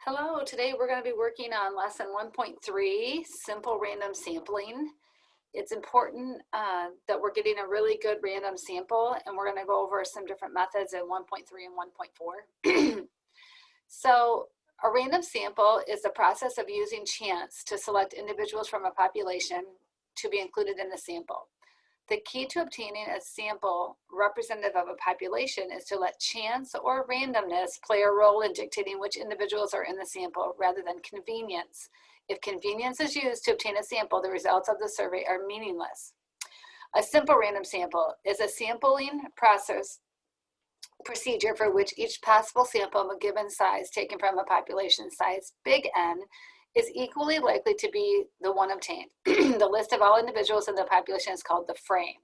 Hello, today we're going to be working on lesson 1.3, simple random sampling. It's important that we're getting a really good random sample, and we're going to go over some different methods in 1.3 and 1.4. So a random sample is the process of using chance to select individuals from a population to be included in the sample. The key to obtaining a sample representative of a population is to let chance or randomness play a role in dictating which individuals are in the sample rather than convenience. If convenience is used to obtain a sample, the results of the survey are meaningless. A simple random sample is a sampling procedure for which each possible sample of a given size taken from a population size big N is equally likely to be the one obtained. The list of all individuals in the population is called the frame.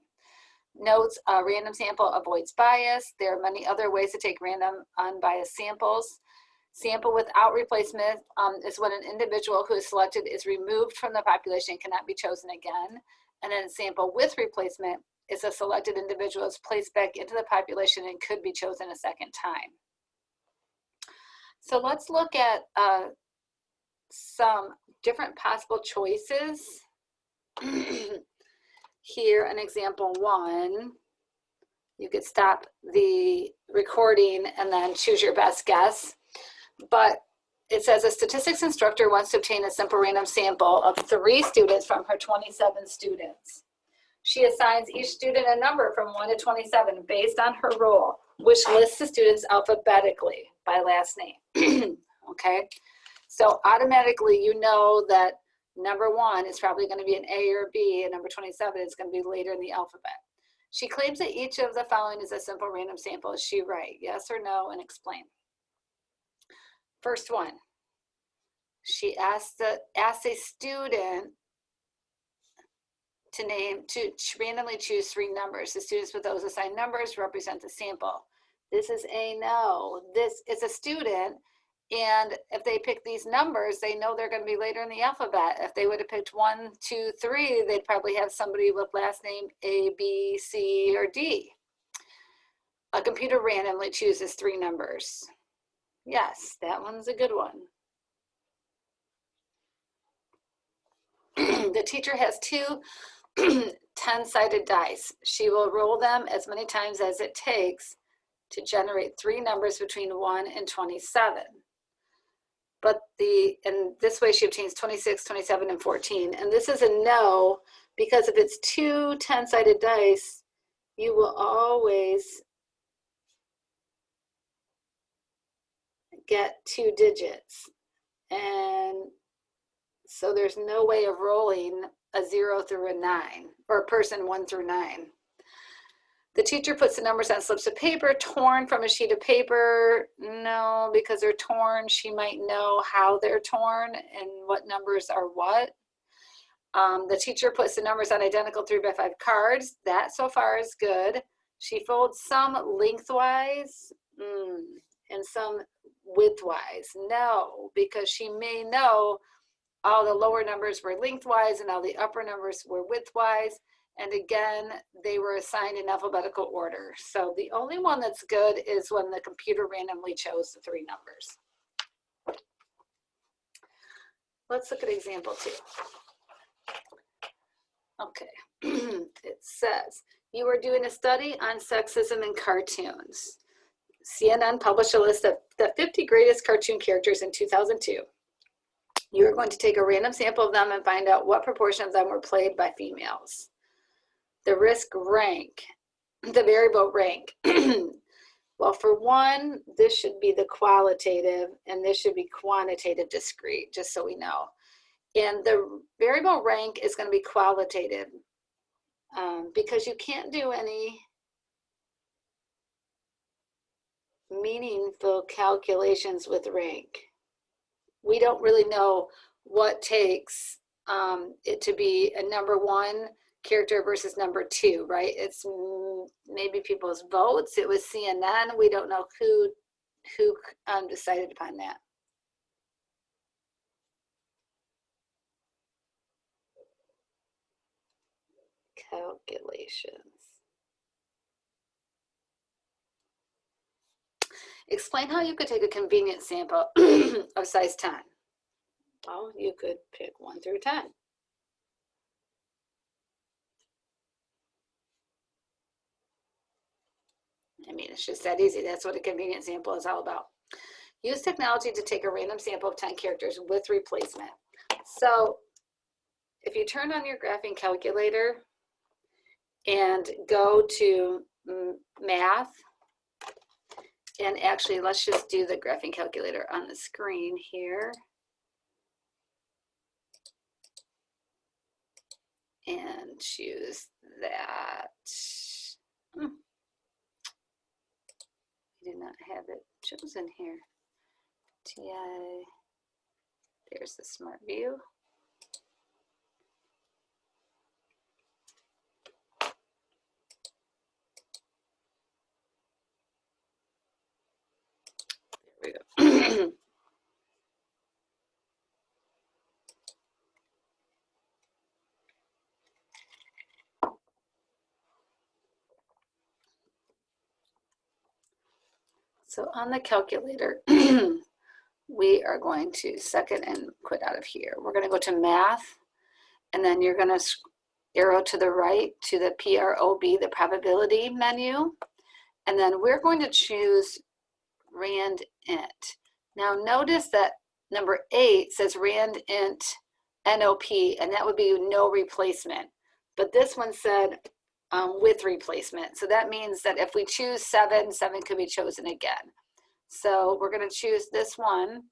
Notes, a random sample avoids bias. There are many other ways to take random unbiased samples. Sample without replacement is when an individual who is selected is removed from the population and cannot be chosen again. And then sample with replacement is a selected individual is placed back into the population and could be chosen a second time. So let's look at some different possible choices. Here, an example 1. You could stop the recording and then choose your best guess. But it says a statistics instructor wants to obtain a simple random sample of 3 students from her 27 students. She assigns each student a number from 1 to 27 based on her role, which lists the students alphabetically by last name. Okay, so automatically you know that number 1 is probably going to be an A or a B, and number 27 is going to be later in the alphabet. She claims that each of the following is a simple random sample. Is she right? Yes or no, and explain. First one, she asked a student to randomly choose 3 numbers. The students with those assigned numbers represent the sample. This is a no. This is a student, and if they pick these numbers, they know they're going to be later in the alphabet. If they would have picked 1, 2, 3, they'd probably have somebody with last name A, B, C, or D. A computer randomly chooses 3 numbers. Yes, that one's a good one. The teacher has 2 10-sided dice. She will roll them as many times as it takes to generate 3 numbers between 1 and 27. But in this way she obtains 26, 27, and 14. And this is a no, because if it's 2 10-sided dice, you will always get 2 digits. And so there's no way of rolling a 0 through a 9, or a person 1 through 9. The teacher puts the numbers on slips of paper torn from a sheet of paper. No, because they're torn. She might know how they're torn and what numbers are what. The teacher puts the numbers on identical 3x5 cards. That so far is good. She folds some lengthwise and some widthwise. No, because she may know all the lower numbers were lengthwise and all the upper numbers were widthwise. And again, they were assigned in alphabetical order. So the only one that's good is when the computer randomly chose the 3 numbers. Let's look at example 2. Okay, it says, you are doing a study on sexism in cartoons. CNN published a list of the 50 greatest cartoon characters in 2002. You are going to take a random sample of them and find out what proportion of them were played by females. The variable rank. Well, for 1, this should be the qualitative, and this should be quantitative discrete, just so we know. And the variable rank is going to be qualitative because you can't do any meaningful calculations with rank. We don't really know what takes it to be a number 1 character versus number 2, right? It's maybe people's votes. It was CNN. We don't know who decided upon that. Calculations. Explain how you could take a convenient sample of size 10. Well, you could pick 1 through 10. I mean, it's just that easy. That's what a convenient sample is all about. Use technology to take a random sample of 10 characters with replacement. So if you turn on your graphing calculator and go to math, and actually let's just do the graphing calculator on the screen here. And choose that. I do not have it chosen here. TI, there's the Smart View. There we go. So on the calculator, we are going to second and quit out of here. We're going to go to math, and then you're going to arrow to the right to the PROB, the probability menu. And then we're going to choose rand int. Now notice that number 8 says rand int NOP, and that would be no replacement. But this one said with replacement. So that means that if we choose 7, 7 could be chosen again. So we're going to choose this one,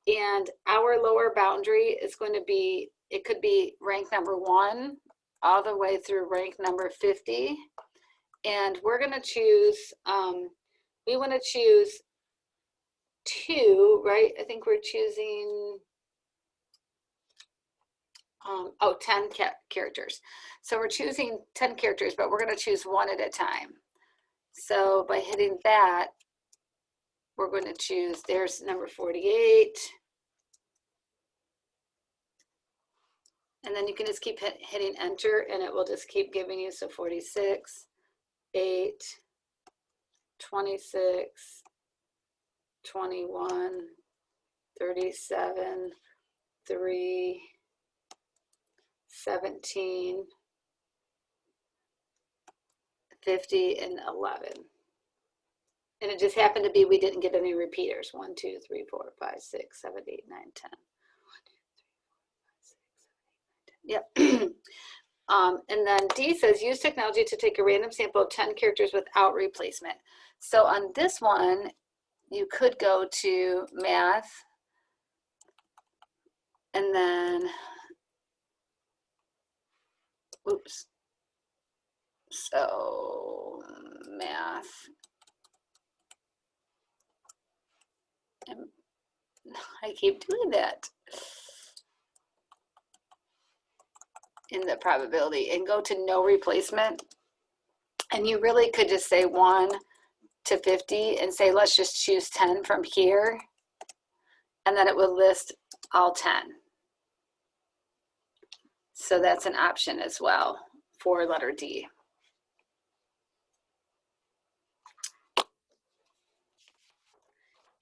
and our lower boundary is going to be, it could be rank number 1 all the way through rank number 50. And we're going to choose, we want to choose 2, right? I think we're choosing 10 characters. So we're choosing 10 characters, but we're going to choose 1 at a time. So by hitting that, we're going to choose, there's number 48. And then you can just keep hitting enter, and it will just keep giving you, so 46, 8, 26, 21, 37, 3, 17, 50, and 11. And it just happened to be we didn't get any repeaters. 1, 2, 3, 4, 5, 6, 7, 8, 9, 10. 1, 2, 3, 4, 5, 6, 7, 8, 9, 10. Yep. And then D says use technology to take a random sample of 10 characters without replacement. So on this one, you could go to math, and then, oops. So math, and I keep doing that in the probability, and go to no replacement. And you really could just say 1 to 50 and say, let's just choose 10 from here. And then it will list all 10. So that's an option as well for letter D.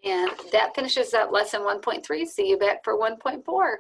And that finishes up lesson 1.3. See you back for 1.4.